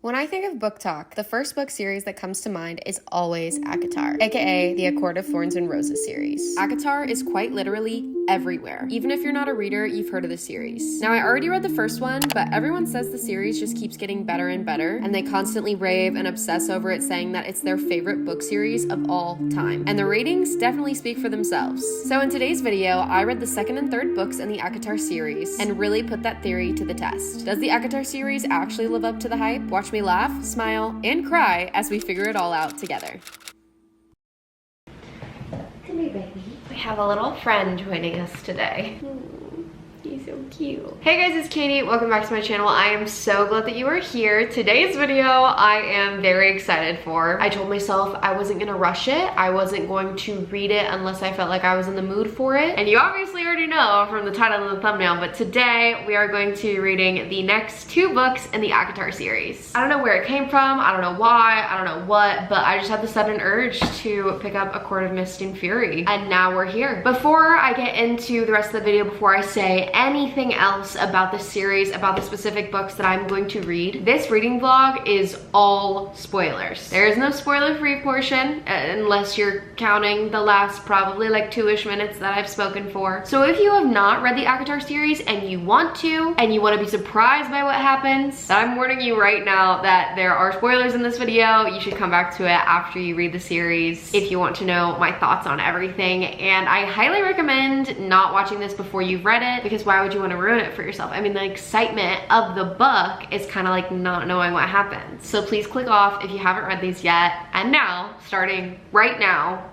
When I think of book talk, the first book series that comes to mind is always ACOTAR, aka the A Court of Thorns and Roses series. ACOTAR is quite literally everywhere. Even if you're not a reader, you've heard of the series. Now, I already read the first one, but everyone says the series just keeps getting better and better, and they constantly rave and obsess over it, saying that it's their favorite book series of all time. And the ratings definitely speak for themselves. So in today's video, I read the second and third books in the ACOTAR series and really put that theory to the test. Does the ACOTAR series actually live up to the hype? Watch me laugh, smile, and cry as we figure it all out together. Come here, baby. We have a little friend joining us today. He's so cute. Hey guys, it's Katie. Welcome back to my channel. I am so glad that you are here. Today's video I am very excited for. I told myself I wasn't gonna rush it. I wasn't going to read it unless I felt like I was in the mood for it. And you obviously already know from the title and the thumbnail, but today we are going to be reading the next two books in the ACOTAR series. I don't know where it came from. I don't know why. I don't know what, but I just had the sudden urge to pick up A Court of Mist and Fury. And now we're here. Before I get into the rest of the video, before I say anything else about the series, about the specific books that I'm going to read, this reading vlog is all spoilers. There is no spoiler-free portion unless you're counting the last probably like 2-ish minutes that I've spoken for. So if you have not read the ACOTAR series and you want to be surprised by what happens, I'm warning you right now that there are spoilers in this video. You should come back to it after you read the series if you want to know my thoughts on everything. And I highly recommend not watching this before you've read it, because why would you want to ruin it for yourself? I mean, the excitement of the book is kind of like not knowing what happens. So please click off if you haven't read these yet. And now, starting right now,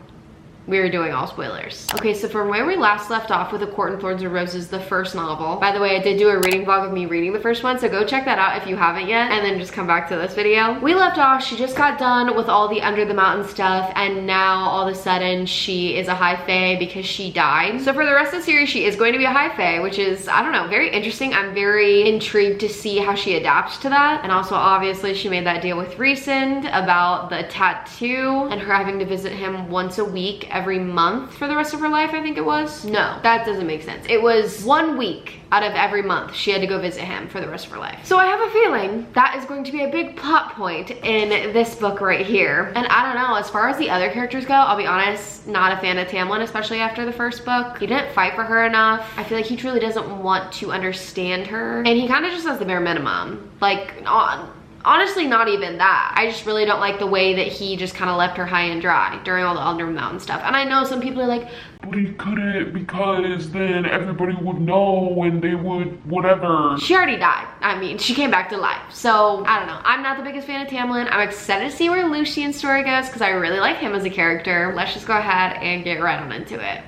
we're doing all spoilers. Okay, so from where we last left off with A Court of Thorns and Roses, the first novel. By the way, I did do a reading vlog of me reading the first one, so go check that out if you haven't yet, and then just come back to this video. We left off, she just got done with all the Under the Mountain stuff, and now all of a sudden she is a high fae because she died. So for the rest of the series, she is going to be a high fae, which is, I don't know, very interesting. I'm very intrigued to see how she adapts to that. And also, obviously, she made that deal with Rhysand about the tattoo and her having to visit him once a week every month for the rest of her life, I think it was. No, that doesn't make sense. It was 1 week out of every month she had to go visit him for the rest of her life. So I have a feeling that is going to be a big plot point in this book right here. And I don't know, as far as the other characters go, I'll be honest, not a fan of Tamlin, especially after the first book. He didn't fight for her enough. I feel like he truly doesn't want to understand her, and he kind of just has the bare minimum. Like, honestly, not even that. I just really don't like the way that he just kind of left her high and dry during all the Under Mountain stuff. And I know some people are like, but he couldn't, because then everybody would know and they would whatever. She already died. I mean, she came back to life. So, I don't know. I'm not the biggest fan of Tamlin. I'm excited to see where Lucian's story goes because I really like him as a character. Let's just go ahead and get right on into it.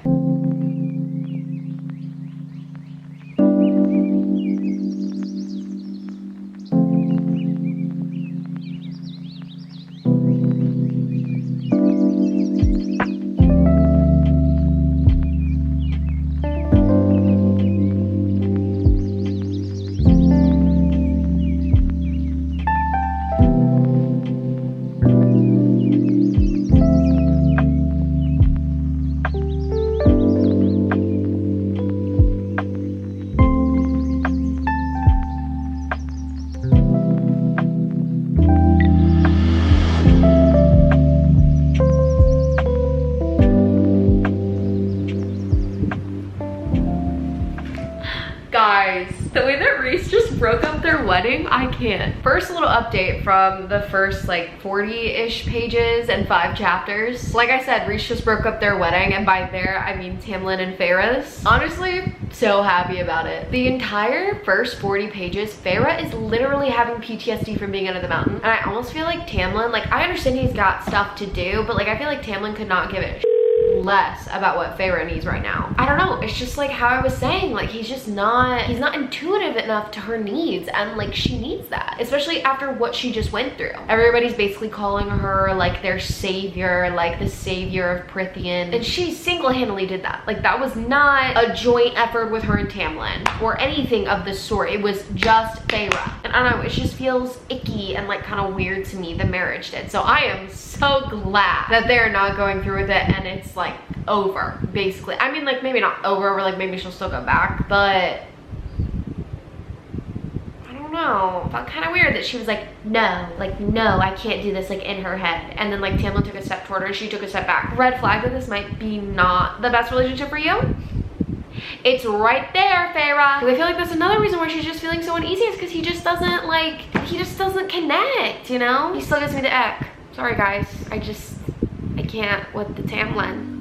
Guys, the way that Rhys just broke up their wedding, I can't. First, a little update from the first like 40-ish pages and 5 chapters. Like I said, Rhys just broke up their wedding, and by there, I mean Tamlin and Feyre's. Honestly, so happy about it. The entire first 40 pages, Feyre is literally having PTSD from being under the mountain. And I almost feel like Tamlin, like I understand he's got stuff to do, but like I feel like Tamlin could not give it less about what Feyre needs right now. I don't know, it's just like how I was saying, like he's not intuitive enough to her needs, and like she needs that, especially after what she just went through. Everybody's basically calling her like their savior, like the savior of Prithian, and she single-handedly did that. Like that was not a joint effort with her and Tamlin or anything of the sort. It was just Feyre, and I don't know, it just feels icky and like kind of weird to me, the marriage did. So I am so glad that they're not going through with it and it's like over, basically. I mean, like maybe not over, or like maybe she'll still go back, but I don't know, felt kind of weird that she was like, no, I can't do this, like, in her head. And then, like, Tamlin took a step toward her, she took a step back. Red flag that this might be not the best relationship for you. It's right there, Feyre. Because I feel like that's another reason why she's just feeling so uneasy, is because he just doesn't, like, he just doesn't connect, you know? He still gives me the ick. Sorry, guys. I can't with the Tamlin.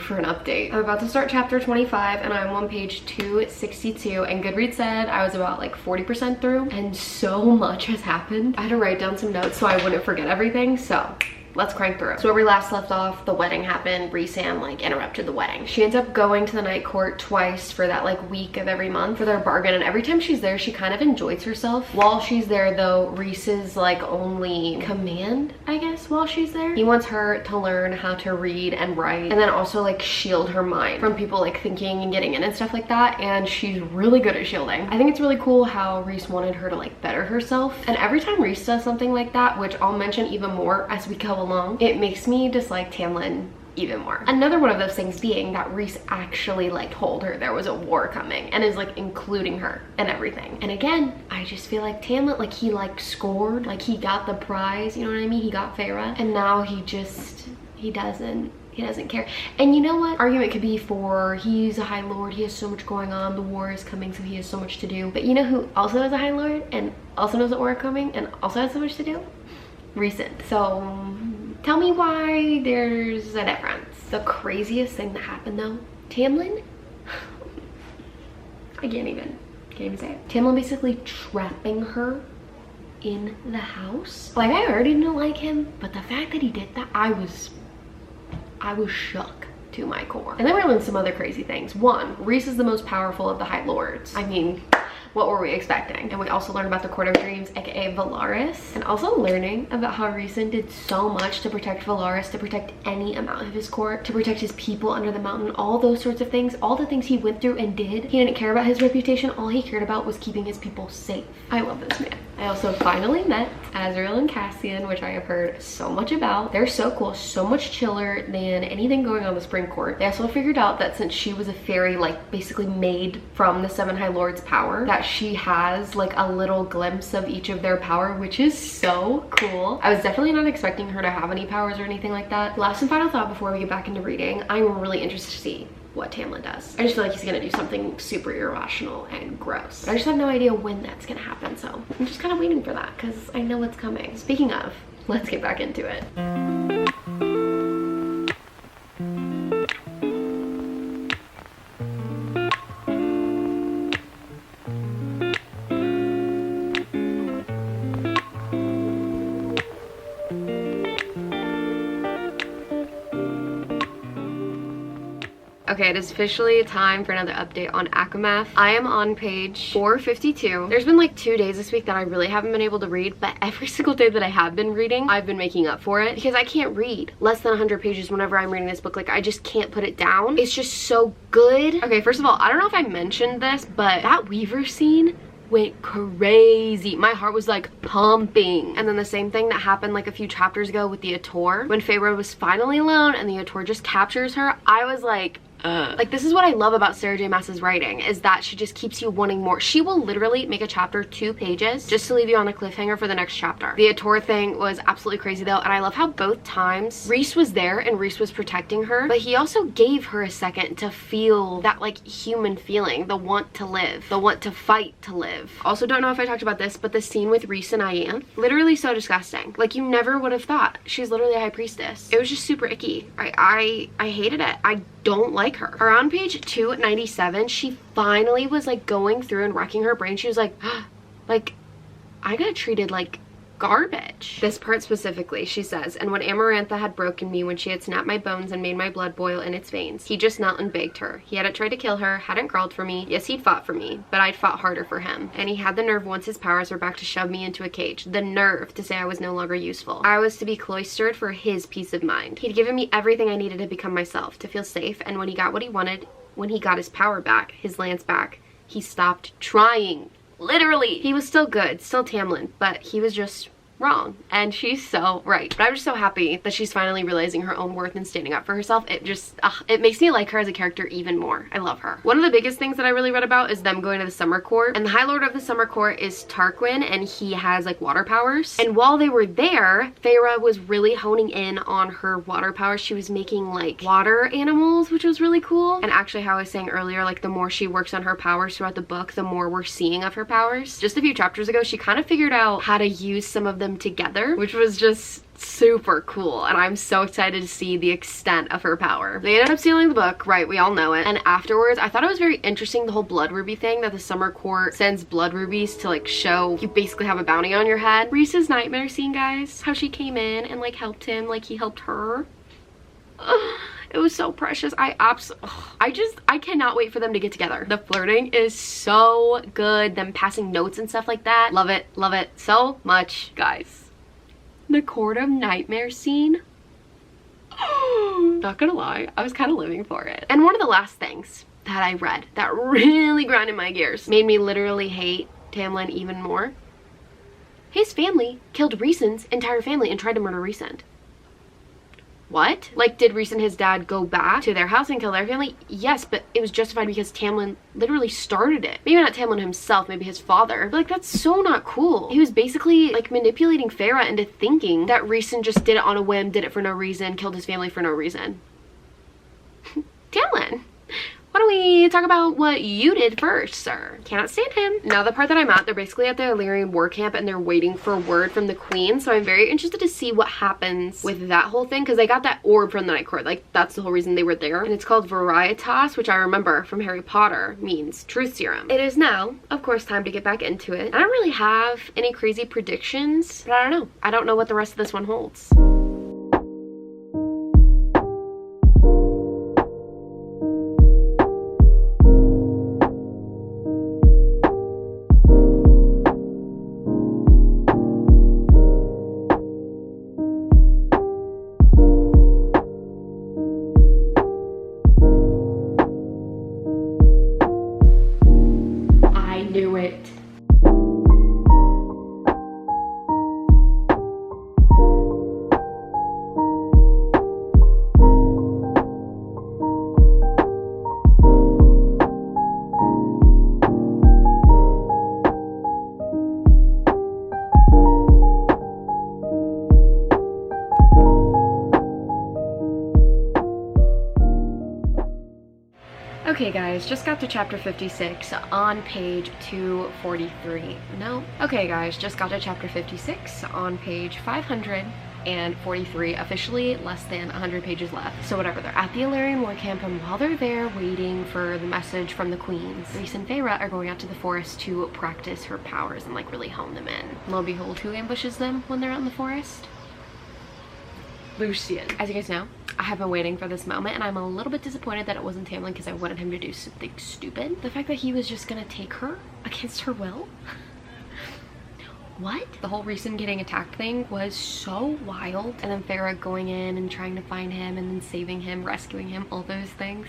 For an update. I'm about to start chapter 25 and I'm on page 262, and Goodreads said I was about like 40% through, and so much has happened. I had to write down some notes so I wouldn't forget everything, so let's crank through. So where we last left off, the wedding happened. Rhysand like interrupted the wedding. She ends up going to the night court twice for that like week of every month for their bargain, and every time she's there she kind of enjoys herself. While she's there though, Rhys is like only command, I guess, while she's there. He wants her to learn how to read and write, and then also like shield her mind from people like thinking and getting in and stuff like that, and she's really good at shielding. I think it's really cool how Rhys wanted her to like better herself, and every time Rhys does something like that, which I'll mention even more as we go along, it makes me dislike Tamlin even more. Another one of those things being that Rhys actually like told her there was a war coming and is like including her and everything. And again, I just feel like Tamlin, like he like scored, like he got the prize, you know what I mean? He got Feyre, and now he doesn't care. And you know what? Argument could be for he's a High Lord, he has so much going on, the war is coming, so he has so much to do. But you know who also is a High Lord and also knows the war coming and also has so much to do? Rhysand. So tell me why there's a difference. The craziest thing that happened though, Tamlin, I can't even say it. Tamlin basically trapping her in the house. Like, I already didn't like him, but the fact that he did that, I was shook to my core. And then we learned some other crazy things. One, Rhys is the most powerful of the High Lords. I mean, what were we expecting? And we also learned about the Court of Dreams, aka Valaris, and also learning about how Rhysand did so much to protect Valaris, to protect any amount of his court, to protect his people under the mountain, all those sorts of things, all the things he went through and did. He didn't care about his reputation. All he cared about was keeping his people safe. I love this man. I also finally met Azriel and Cassian, which I have heard so much about. They're so cool, so much chiller than anything going on in the Spring Court. They also figured out that since she was a fairy, like basically made from the 7 High Lords' power, that she has like a little glimpse of each of their power, which is so cool. I was definitely not expecting her to have any powers or anything like that. Last and final thought before we get back into reading, I'm really interested to see what Tamlin does. I just feel like he's gonna do something super irrational and gross. But I just have no idea when that's gonna happen, so I'm just kind of waiting for that because I know it's coming. Speaking of, let's get back into it. Okay, it is officially time for another update on ACOMAF. I am on page 452. There's been like 2 days this week that I really haven't been able to read, but every single day that I have been reading, I've been making up for it because I can't read less than 100 pages whenever I'm reading this book. Like, I just can't put it down. It's just so good. Okay, first of all, I don't know if I mentioned this, but that Weaver scene went crazy. My heart was like pumping. And then the same thing that happened like a few chapters ago with the ACOTAR, when Feyre was finally alone and the ACOTAR just captures her, I was like, like, this is what I love about Sarah J Maas's writing, is that she just keeps you wanting more. She will literally make a chapter 2 pages just to leave you on a cliffhanger for the next chapter. The ACOTAR thing was absolutely crazy though, and I love how both times Rhys was there and Rhys was protecting her, but he also gave her a second to feel that like human feeling, the want to live, the want to fight to live. Also, don't know if I talked about this, but the scene with Rhys and Ian, literally so disgusting. Like, you never would have thought. She's literally a high priestess. It was just super icky. I hated it. I don't like her. Around page 297, she finally was like going through and racking her brain. She was like, like, I got treated like garbage. This part specifically, she says, and when Amarantha had broken me, when she had snapped my bones and made my blood boil in its veins, he just knelt and begged her. He hadn't tried to kill her, hadn't crawled for me. Yes, he'd fought for me, but I'd fought harder for him. And he had the nerve, once his powers were back, to shove me into a cage. The nerve to say I was no longer useful. I was to be cloistered for his peace of mind. He'd given me everything I needed to become myself, to feel safe, and when he got what he wanted, when he got his power back, his lance back, he stopped trying. Literally. He was still good, still Tamlin, but he was just wrong, and she's so right. But I'm just so happy that she's finally realizing her own worth and standing up for herself. It just it makes me like her as a character even more. I love her. One of the biggest things that I really read about is them going to the Summer Court, and the High Lord of the Summer Court is Tarquin, and he has like water powers. And while they were there, Feyre was really honing in on her water powers. She was making like water animals, which was really cool. And actually, how I was saying earlier, like the more she works on her powers throughout the book, the more we're seeing of her powers. Just a few chapters ago, she kind of figured out how to use some of them together, which was just super cool, and I'm so excited to see the extent of her power. They ended up stealing the book, right? We all know it. And afterwards, I thought it was very interesting, the whole blood ruby thing, that the Summer Court sends blood rubies to like show you basically have a bounty on your head. Rhys's nightmare scene, guys, how she came in and like helped him like he helped her. It was so precious. I cannot wait for them to get together. The flirting is so good. Them passing notes and stuff like that. Love it so much, guys. The Court of Nightmare scene. Not gonna lie, I was kind of living for it. And one of the last things that I read that really grinded my gears, made me literally hate Tamlin even more. His family killed Rhysand's entire family and tried to murder Rhysand. What? Like, did Rhys and his dad go back to their house and kill their family? Yes, but it was justified because Tamlin literally started it. Maybe not Tamlin himself, maybe his father. But like, that's so not cool. He was basically like manipulating Feyre into thinking that Rhysand just did it on a whim, did it for no reason, killed his family for no reason. Tamlin, why don't we talk about what you did first, sir? Cannot stand him. Now the part that I'm at, they're basically at the Illyrian war camp and they're waiting for word from the queen. So I'm very interested to see what happens with that whole thing, because they got that orb from the Night Court. Like, that's the whole reason they were there. And it's called Varietas, which I remember from Harry Potter means truth serum. It is now, of course, time to get back into it. I don't really have any crazy predictions, but I don't know. I don't know what the rest of this one holds. Do it. Okay guys, just got to chapter 56 on page 243. No. Okay guys, just got to chapter 56 on page 543. Officially less than 100 pages left. So whatever, they're at the Illyrian war camp, and while they're there waiting for the message from the queens, Rhys and Feyre are going out to the forest to practice her powers and like really hone them in. Lo and behold, who ambushes them when they're out in the forest? Lucian. As you guys know, I have been waiting for this moment, and I'm a little bit disappointed that it wasn't Tamlin because I wanted him to do something stupid. The fact that he was just gonna take her against her will? What? The whole Rhysand getting attacked thing was so wild. And then Feyre going in and trying to find him and then saving him, rescuing him, all those things.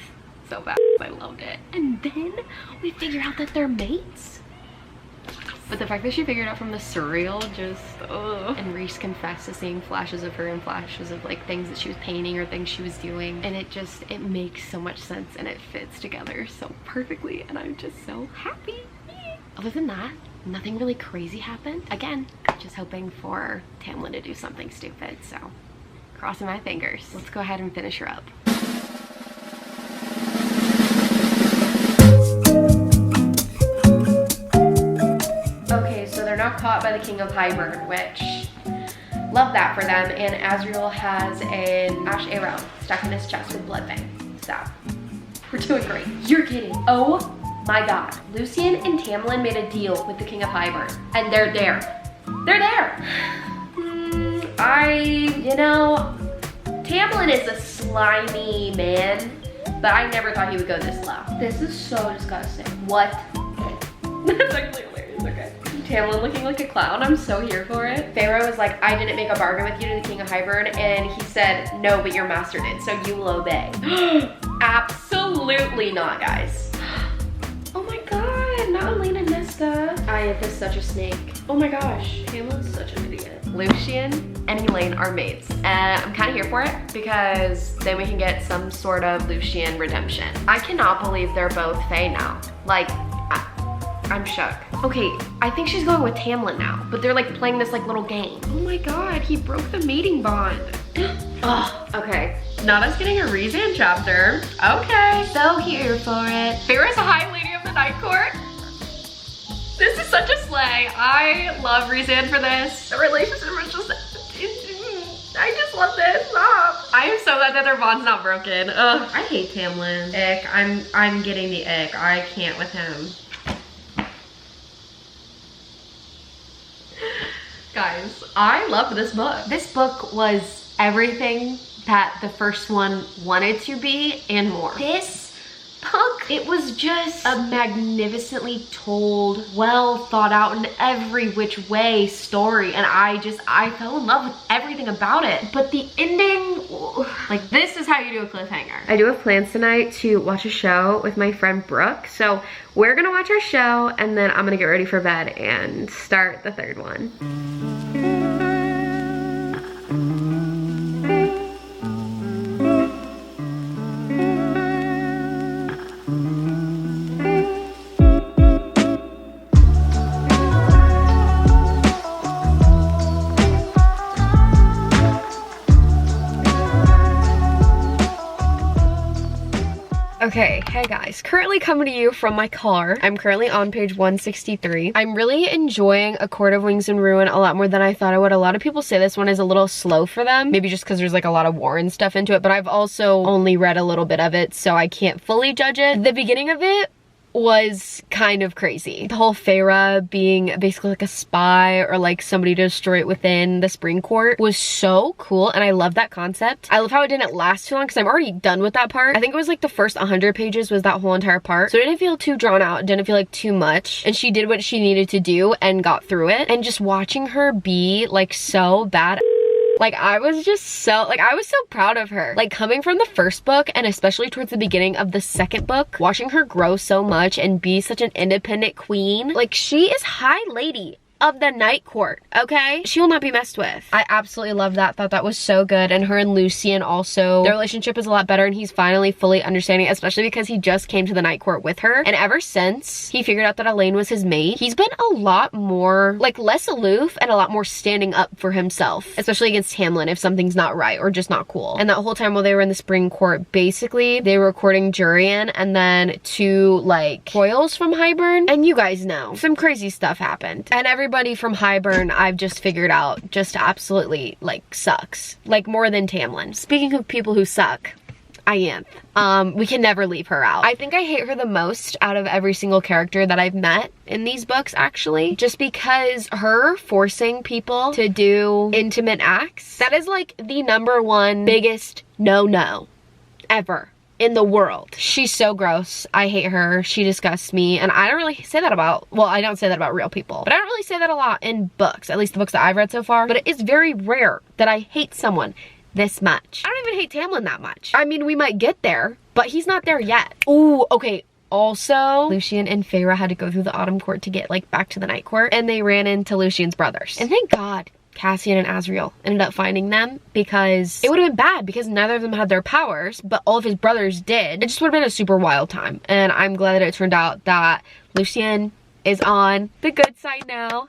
So bad. I loved it. And then we figure out that they're mates. But the fact that she figured out from the surreal, just, ugh. And Rhys confessed to seeing flashes of her and flashes of like things that she was painting or things she was doing. And it makes so much sense and it fits together so perfectly. And I'm just so happy. Other than that, nothing really crazy happened. Again, just hoping for Tamlin to do something stupid. So crossing my fingers. Let's go ahead and finish her up. Okay, so they're not caught by the King of Hybern, which, love that for them. And Azriel has an ash arrow stuck in his chest with blood vein. So, we're doing great. You're kidding. Oh my god. Lucian and Tamlin made a deal with the King of Hybern, and they're there. They're there. You know, Tamlin is a slimy man, but I never thought he would go this low. This is so disgusting. What? That's actually hilarious, okay. Tamlin looking like a clown, I'm so here for it. Pharaoh was like, I didn't make a bargain with you to the King of Hybern, and he said, no, but your master did, so you will obey. Absolutely not, guys. Oh my god, not Elaine and Nesta. Iath is such a snake. Oh my gosh, Tamlin's such an idiot. Lucian and Elaine are mates, and I'm kind of here for it because then we can get some sort of Lucian redemption. I cannot believe they're both Fae now. Like, I'm shook. Okay, I think she's going with Tamlin now, but they're like playing this like little game. Oh my god, he broke the mating bond. Ugh, okay. Not us getting a Rhysand chapter. Okay, so here for it. Pharaoh's a high lady of the Night Court. This is such a slay. I love Rhysand for this. The relationship is just, I just love this. Stop. I am so glad that their bond's not broken. Ugh, I hate Tamlin. Ick, I'm getting the ick. I can't with him. Guys, I love this book. This book was everything that the first one wanted to be and more. This book, it was just a magnificently told, well thought out in every which way story, and I fell in love with everything about it. But the ending, like, this is how you do a cliffhanger. I do have plans tonight to watch a show with my friend Brooke, so we're gonna watch our show and then I'm gonna get ready for bed and start the third one. Okay, hey guys, currently coming to you from my car. I'm currently on page 163. I'm really enjoying A Court of Wings and Ruin a lot more than I thought I would. A lot of people say this one is a little slow for them, maybe just because there's like a lot of war and stuff into it, but I've also only read a little bit of it, so I can't fully judge it. The beginning of it was kind of crazy. The whole Feyre being basically like a spy or like somebody to destroy it within the Spring Court was so cool, and I love that concept. I love how it didn't last too long because I'm already done with that part. I think it was like the first 100 pages was that whole entire part, so it didn't feel too drawn out, it didn't feel like too much, and she did what she needed to do and got through it. And just watching her be like so bad, like I was so proud of her. Like coming from the first book and especially towards the beginning of the second book, watching her grow so much and be such an independent queen. Like she is high lady of the Night Court, okay? She will not be messed with. I absolutely love that. Thought that was so good. And her and Lucian also, their relationship is a lot better and he's finally fully understanding, especially because he just came to the Night Court with her. And ever since he figured out that Elaine was his mate, he's been a lot more, like less aloof and a lot more standing up for himself, especially against Tamlin if something's not right or just not cool. And that whole time while they were in the Spring Court, basically they were courting Jurian and then two like royals from Hybern. And you guys know, some crazy stuff happened. And everybody from Hybern, I've just figured out, just absolutely like sucks, like more than Tamlin. Speaking of people who suck, Iath. We can never leave her out. I think I hate her the most out of every single character that I've met in these books, actually, just because her forcing people to do intimate acts, that is like the #1 biggest no ever in the world. She's so gross. I hate her. She disgusts me. And I don't really say that about, well, I don't say that about real people, but I don't really say that a lot in books, at least the books that I've read so far. But it is very rare that I hate someone this much. I don't even hate Tamlin that much. I mean, we might get there, but he's not there yet. Ooh, okay. Also, Lucian and Feyre had to go through the Autumn Court to get like back to the Night Court, and they ran into Lucian's brothers. And thank God Cassian and Azriel ended up finding them, because it would have been bad because neither of them had their powers, but all of his brothers did. It just would have been a super wild time. And I'm glad that it turned out that Lucian is on the good side now.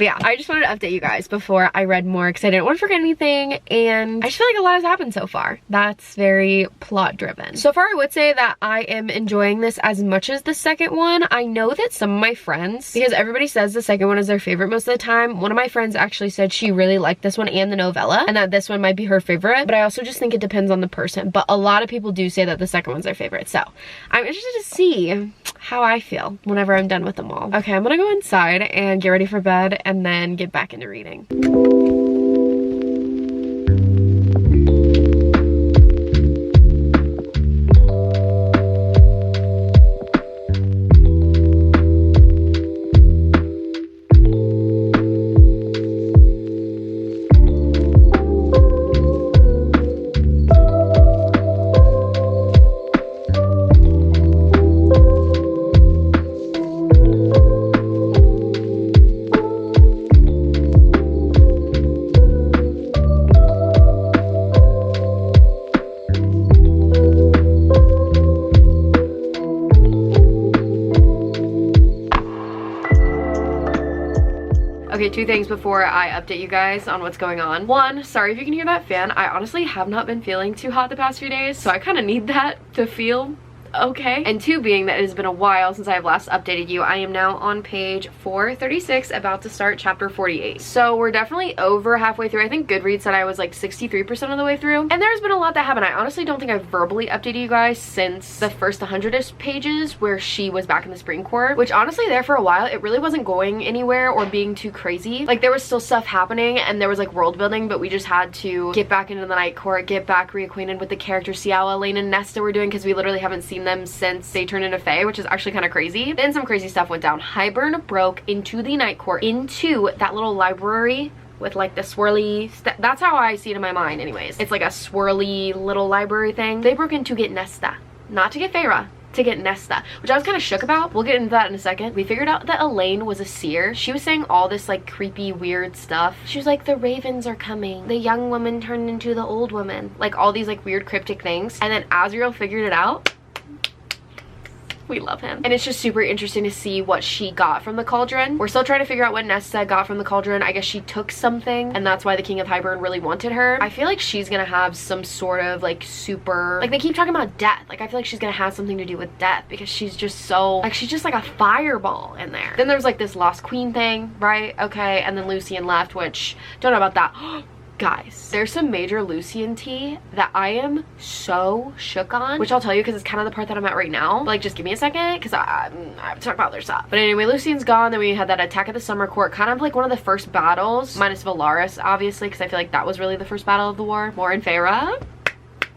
But yeah, I just wanted to update you guys before I read more because I didn't want to forget anything, and I just feel like a lot has happened so far. That's very plot driven. So far I would say that I am enjoying this as much as the second one. I know that some of my friends, because everybody says the second one is their favorite most of the time, one of my friends actually said she really liked this one and the novella, and that this one might be her favorite, but I also just think it depends on the person. But a lot of people do say that the second one's their favorite, so I'm interested to see how I feel whenever I'm done with them all. Okay, I'm gonna go inside and get ready for bed and then get back into reading. Okay, two things before I update you guys on what's going on. One, sorry if you can hear that fan. I honestly have not been feeling too hot the past few days, so I kind of need that to feel okay. And two, being that it has been a while since I have last updated you, I am now on page 436, about to start chapter 48. So we're definitely over halfway through. I think Goodreads said I was like 63% of the way through. And there's been a lot that happened. I honestly don't think I've verbally updated you guys since the first 100-ish pages where she was back in the spring court, which honestly there for a while, it really wasn't going anywhere or being too crazy. Like there was still stuff happening and there was like world building, but we just had to get back into the night court, get back reacquainted with the characters, see how Elaine and Nesta were doing, because we literally haven't seen them since they turned into Fae, which is actually kind of crazy. Then some crazy stuff went down. Hybern broke into the night court, into that little library with like the swirly, that's how I see it in my mind anyways. It's like a swirly little library thing. They broke in to get Nesta, not to get Feyre, to get Nesta, which I was kind of shook about. We'll get into that in a second. We figured out that Elaine was a seer. She was saying all this like creepy, weird stuff. She was like, the ravens are coming. The young woman turned into the old woman. Like all these like weird cryptic things. And then Azriel figured it out. We love him. And it's just super interesting to see what she got from the cauldron. We're still trying to figure out what Nesta got from the cauldron. I guess she took something and that's why the King of Hybern really wanted her. I feel like she's gonna have some sort of like super, like they keep talking about death. Like I feel like she's gonna have something to do with death because she's just so, like she's just like a fireball in there. Then there's like this Lost Queen thing, right? Okay, and then Lucien left, which don't know about that. Guys, there's some major Lucien tea that I am so shook on, which I'll tell you because it's kind of the part that I'm at right now. But, like, just give me a second because I have to talk about other stuff. But anyway, Lucien's gone. Then we had that attack at the Summer Court, kind of like one of the first battles, minus Valaris, obviously, because I feel like that was really the first battle of the war. Mor and Feyre.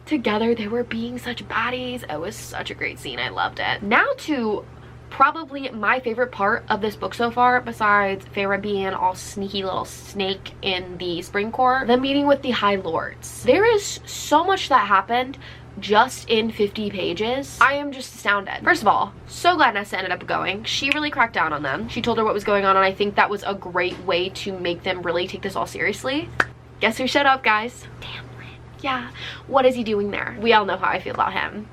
Together, they were being such baddies. It was such a great scene. I loved it. Now to probably my favorite part of this book so far, besides Feyre being all sneaky little snake in the spring court, the meeting with the High Lords. There is so much that happened just in 50 pages. I am just astounded. First of all, so glad Nesta ended up going. She really cracked down on them. She told her what was going on, and I think that was a great way to make them really take this all seriously. Guess who shut up, guys? Damn, yeah. What is he doing there? We all know how I feel about him.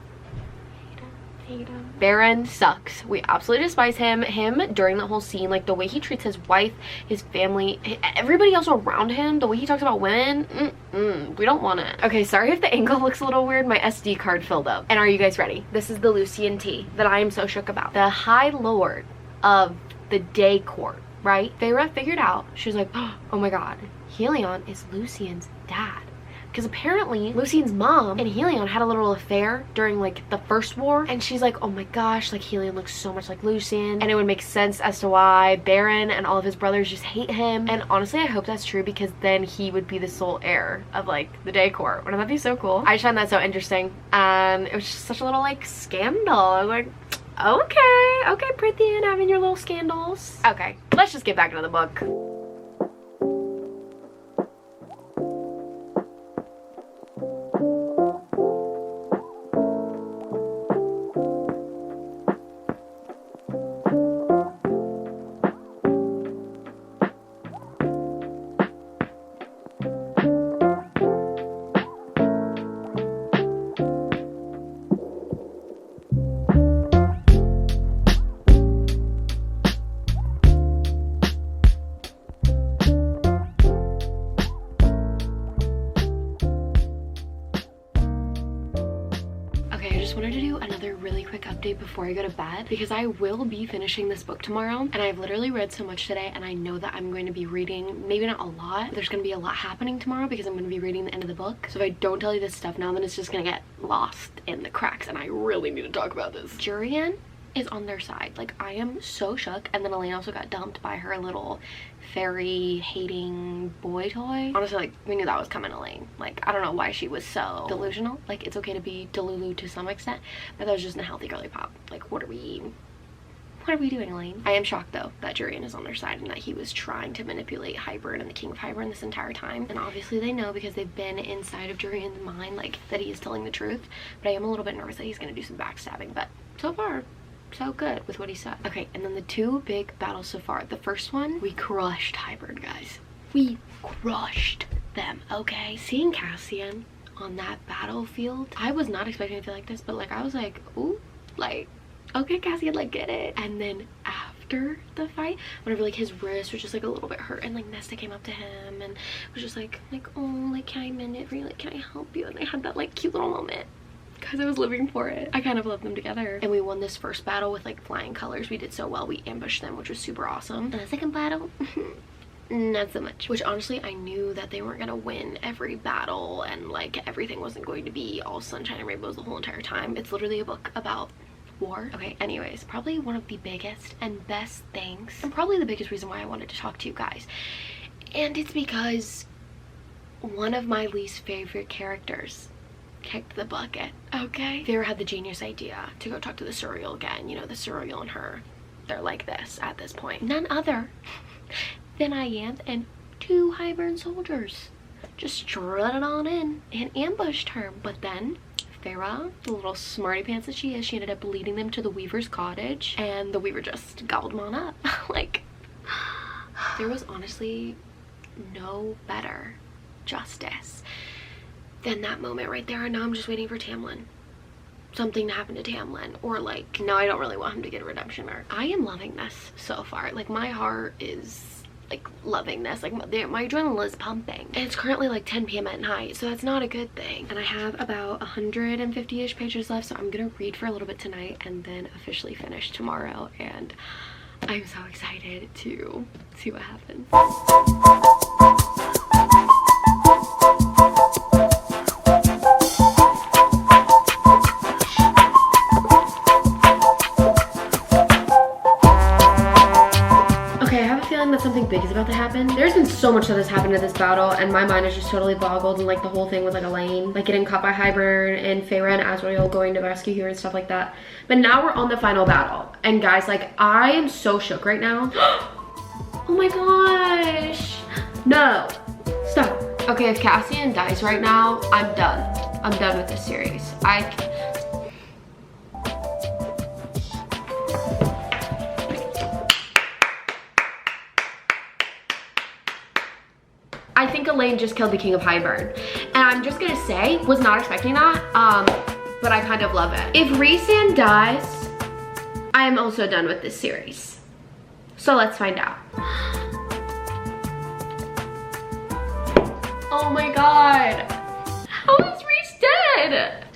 Baron sucks. We absolutely despise him. During the whole scene, like the way he treats his wife, his family, everybody else around him, the way he talks about women, we don't want it. Okay, sorry if the angle looks a little weird. My SD card filled up. And are you guys ready? This is the Lucien tea that I am so shook about. The High Lord of the Day Court, right? Feyre figured out, she was like, oh my god, Helion is Lucien's dad. Because apparently Lucien's mom and Helion had a little affair during like the first war, and she's like, oh my gosh, like Helion looks so much like Lucien, and it would make sense as to why Baron and all of his brothers just hate him. And honestly, I hope that's true, because then he would be the sole heir of like the Day Court. Wouldn't that be so cool? I just find that so interesting, and it was just such a little like scandal. I was like, okay, Prithian, having your little scandals. Okay, let's just get back into the book. just wanted to do another really quick update before I go to bed because I will be finishing this book tomorrow, and I've literally read so much today, and I know that I'm going to be reading, maybe not a lot, but there's going to be a lot happening tomorrow because I'm going to be reading the end of the book. So if I don't tell you this stuff now, then it's just going to get lost in the cracks, and I really need to talk about this. Jurian is on their side. Like, I am so shook. And then Elaine also got dumped by her little fairy hating boy toy. Honestly, like, we knew that was coming, Elaine. Like, I don't know why she was so delusional. Like, it's okay to be delulu to some extent, but that was just a healthy girly pop. Like, what are we doing, Elaine? I am shocked though that Jurian is on their side and that he was trying to manipulate Hybern and the King of Hybern this entire time. And obviously they know because they've been inside of Jurian's mind, like, that he is telling the truth. But I am a little bit nervous that he's gonna do some backstabbing, but so far so good with what he said. Okay, and then the two big battles so far. The first one, we crushed Hybern, guys. We crushed them, okay? Seeing Cassian on that battlefield, I was not expecting to feel like this, but like, I was like, ooh, like, okay, Cassian, like, get it. And then after the fight, whenever like his wrist was just like a little bit hurt, and like Nesta came up to him and was just like, oh, like, can I mend it for you? Like, can I help you? And they had that like cute little moment. Because I was living for it. I kind of love them together. And we won this first battle with like flying colors. We did so well. We ambushed them, which was super awesome. And the second battle, not so much. Which honestly, I knew that they weren't gonna win every battle and like everything wasn't going to be all sunshine and rainbows the whole entire time. It's literally a book about war. Okay, anyways, probably one of the biggest and best things, and probably the biggest reason why I wanted to talk to you guys. And it's because one of my least favorite characters kicked the bucket, okay? Feyre had the genius idea to go talk to the Suriel again. You know, the Suriel and her, they're like this at this point. None other than Ianthe and two Hybern soldiers just strutted on in and ambushed her. But then Feyre, the little smarty pants that she is, she ended up leading them to the Weaver's cottage, and the Weaver just gobbled them on up. Like, there was honestly no better justice than that moment right there. And now I'm just waiting for Tamlin. Something to happen to Tamlin, or like, no, I don't really want him to get a redemption arc. I am loving this so far. Like, my heart is like loving this. Like, my adrenaline is pumping. And it's currently like 10 p.m. at night, so that's not a good thing. And I have about 150-ish pages left, so I'm gonna read for a little bit tonight and then officially finish tomorrow. And I'm so excited to see what happens. That something big is about to happen. There's been so much that has happened in this battle, and my mind is just totally boggled, and like the whole thing with like Elaine like getting caught by Hybern and Feyre and Azriel going to rescue her and stuff like that. But now we're on the final battle, and guys, like, I am so shook right now. Oh my gosh, no, stop. Okay, if Cassian dies right now, I'm done with this series. I think Elaine just killed the King of Hybern. And I'm just gonna say, was not expecting that, but I kind of love it. If Rhysand dies, I am also done with this series. So let's find out. Oh my god. How is Rhys dead?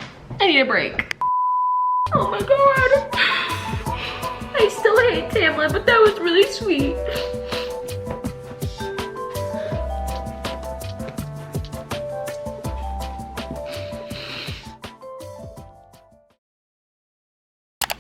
I need a break. Oh my god. I still hate Tamlin, but that was really sweet.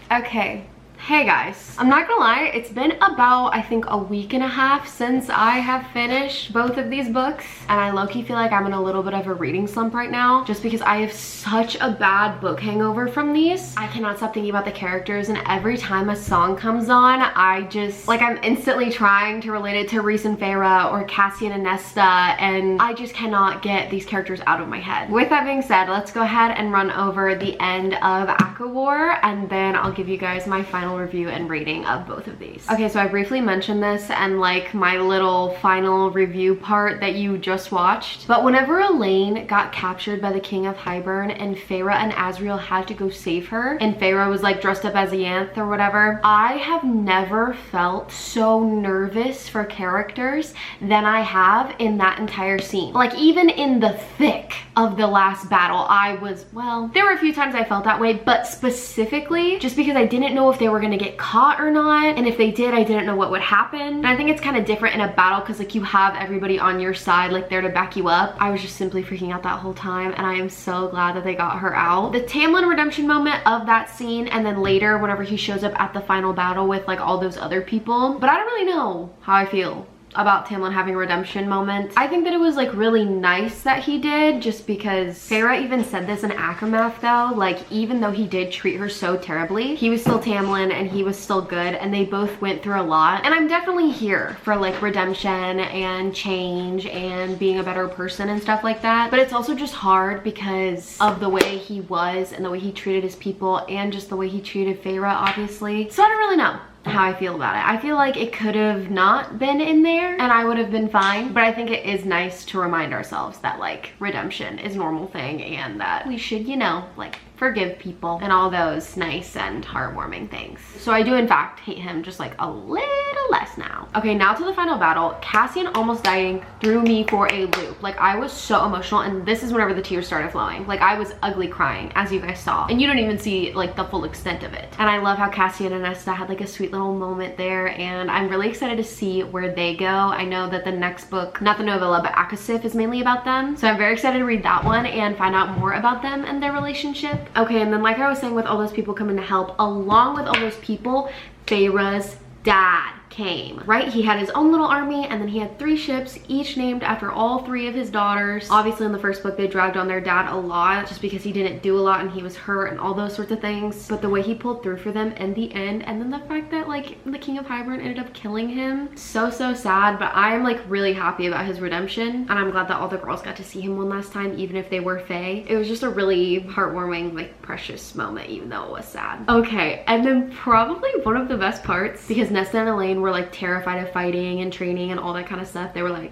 Okay, hey guys, I'm not gonna lie, it's been about, I think, a week and a half since I have finished both of these books, and I low-key feel like I'm in a little bit of a reading slump right now, just because I have such a bad book hangover from these. I cannot stop thinking about the characters, and every time a song comes on, I just, like, I'm instantly trying to relate it to Rhys and Feyre or Cassian and Nesta, and I just cannot get these characters out of my head. With that being said, let's go ahead and run over the end of ACOWAR, and then I'll give you guys my final final review and rating of both of these. Okay, so I briefly mentioned this and like my little final review part that you just watched, but whenever Elaine got captured by the King of Hybern and Feyre and Asriel had to go save her, and Feyre was like dressed up as a Yanth or whatever, I have never felt so nervous for characters than I have in that entire scene. Like even in the thick of the last battle, I was, well, there were a few times I felt that way, but specifically just because I didn't know if they were gonna get caught or not, and if they did, I didn't know what would happen. And I think it's kind of different in a battle because like you have everybody on your side like there to back you up. I was just simply freaking out that whole time, and I am so glad that they got her out. The Tamlin redemption moment of that scene, and then later whenever he shows up at the final battle with like all those other people, but I don't really know how I feel about Tamlin having a redemption moment. I think that it was like really nice that he did, just because Feyre even said this in ACOMAF though, like even though he did treat her so terribly, he was still Tamlin and he was still good, and they both went through a lot. And I'm definitely here for like redemption and change and being a better person and stuff like that, but it's also just hard because of the way he was and the way he treated his people and just the way he treated Feyre, obviously. So I don't really know how I feel about it. I feel like it could have not been in there and I would have been fine, but I think it is nice to remind ourselves that like redemption is a normal thing and that we should, you know, like forgive people and all those nice and heartwarming things. So I do in fact hate him just like a little less now. Okay, now to the final battle. Cassian almost dying threw me for a loop. Like I was so emotional, and this is whenever the tears started flowing. Like I was ugly crying, as you guys saw, and you don't even see like the full extent of it. And I love how Cassian and Nesta had like a sweet little moment there, and I'm really excited to see where they go. I know that the next book, not the novella, but ACOSF is mainly about them, so I'm very excited to read that one and find out more about them and their relationship. Okay, and then like I was saying, with all those people coming to help, along with all those people, Feyre's dad came, right? He had his own little army, and then he had 3 ships, each named after all 3 of his daughters. Obviously in the first book they dragged on their dad a lot just because he didn't do a lot and he was hurt and all those sorts of things, but the way he pulled through for them in the end, and then the fact that like the King of Hybern ended up killing him, so sad. But I am like really happy about his redemption, and I'm glad that all the girls got to see him one last time, even if they were Fae. It was just a really heartwarming, like precious moment, even though it was sad. Okay, and then probably one of the best parts, because Nesta and Elaine were like terrified of fighting and training and all that kind of stuff. They were like,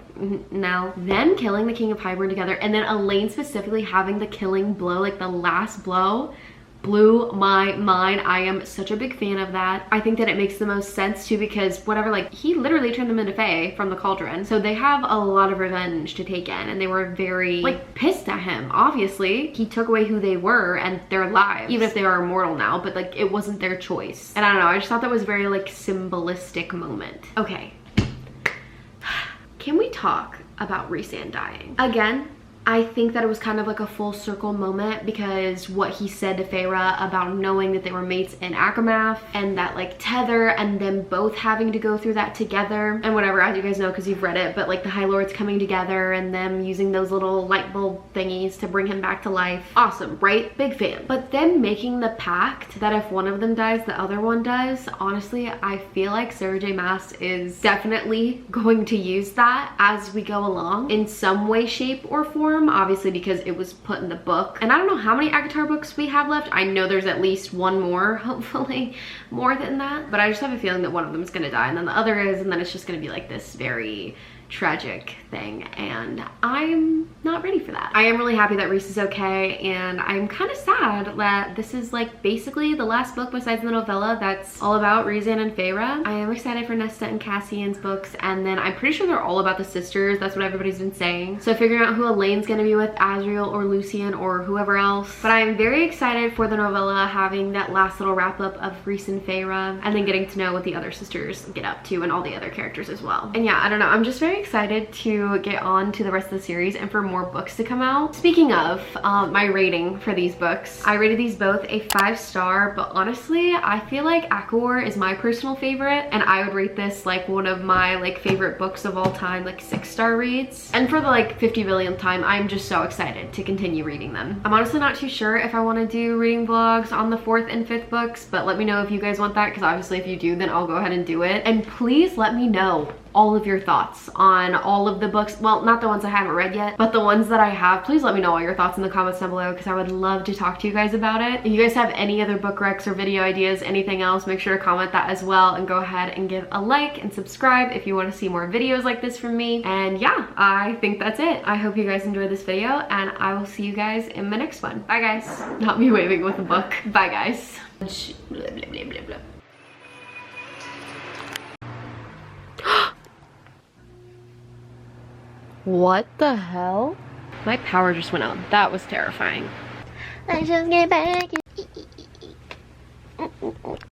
no. Then killing the King of Hybern together, and then Elaine specifically having the killing blow, like the last blow, blew my mind. I am such a big fan of that. I think that it makes the most sense too, because whatever, like he literally turned them into Fae from the cauldron, so they have a lot of revenge to take in, and they were very like pissed at him. Obviously he took away who they were and their lives, even if they are immortal now, but like it wasn't their choice. And I don't know, I just thought that was very like symbolistic moment. Okay, can we talk about Rhysand dying again? I think that it was kind of like a full circle moment, because what he said to Feyre about knowing that they were mates in ACOMAF, and that like tether, and them both having to go through that together and whatever, as you guys know because you've read it, but like the High Lords coming together and them using those little light bulb thingies to bring him back to life. Awesome, right? Big fan. But then making the pact that if one of them dies, the other one does. Honestly, I feel like Sarah J Maas is definitely going to use that as we go along in some way, shape, or form. Obviously because it was put in the book, and I don't know how many ACOTAR books we have left. I know there's at least one more, hopefully more than that, but I just have a feeling that one of them is gonna die and then the other is, and then it's just gonna be like this very tragic thing, and I'm not ready for that. I am really happy that Rhys is okay, and I'm kind of sad that this is like basically the last book besides the novella that's all about Rhysand and Feyre. I am excited for Nesta and Cassian's books, and then I'm pretty sure they're all about the sisters. That's what everybody's been saying. So figuring out who Elaine's gonna be with, Asriel or Lucian or whoever else. But I am very excited for the novella having that last little wrap up of Rhys and Feyre, and then getting to know what the other sisters get up to and all the other characters as well. And yeah, I don't know, I'm just very excited to get on to the rest of the series and for more books to come out. Speaking of my rating for these books, I rated these both a 5-star, but honestly I feel like ACOWAR is my personal favorite, and I would rate this like one of my like favorite books of all time, like 6-star reads. And for the like 50 billionth time, I'm just so excited to continue reading them. I'm honestly not too sure if I want to do reading vlogs on the 4th and 5th books, but let me know if you guys want that, because obviously if you do, then I'll go ahead and do it. And please let me know all of your thoughts on all of the books. Well, not the ones I haven't read yet, but the ones that I have. Please let me know all your thoughts in the comments down below because I would love to talk to you guys about it. If you guys have any other book recs or video ideas, anything else, make sure to comment that as well, and go ahead and give a like and subscribe if you want to see more videos like this from me. And yeah, I think that's it. I hope you guys enjoyed this video, and I will see you guys in my next one. Bye guys. Not me waving with a book. Bye guys. Blah, blah, blah, blah, blah. What the hell? My power just went out. That was terrifying. I just get back.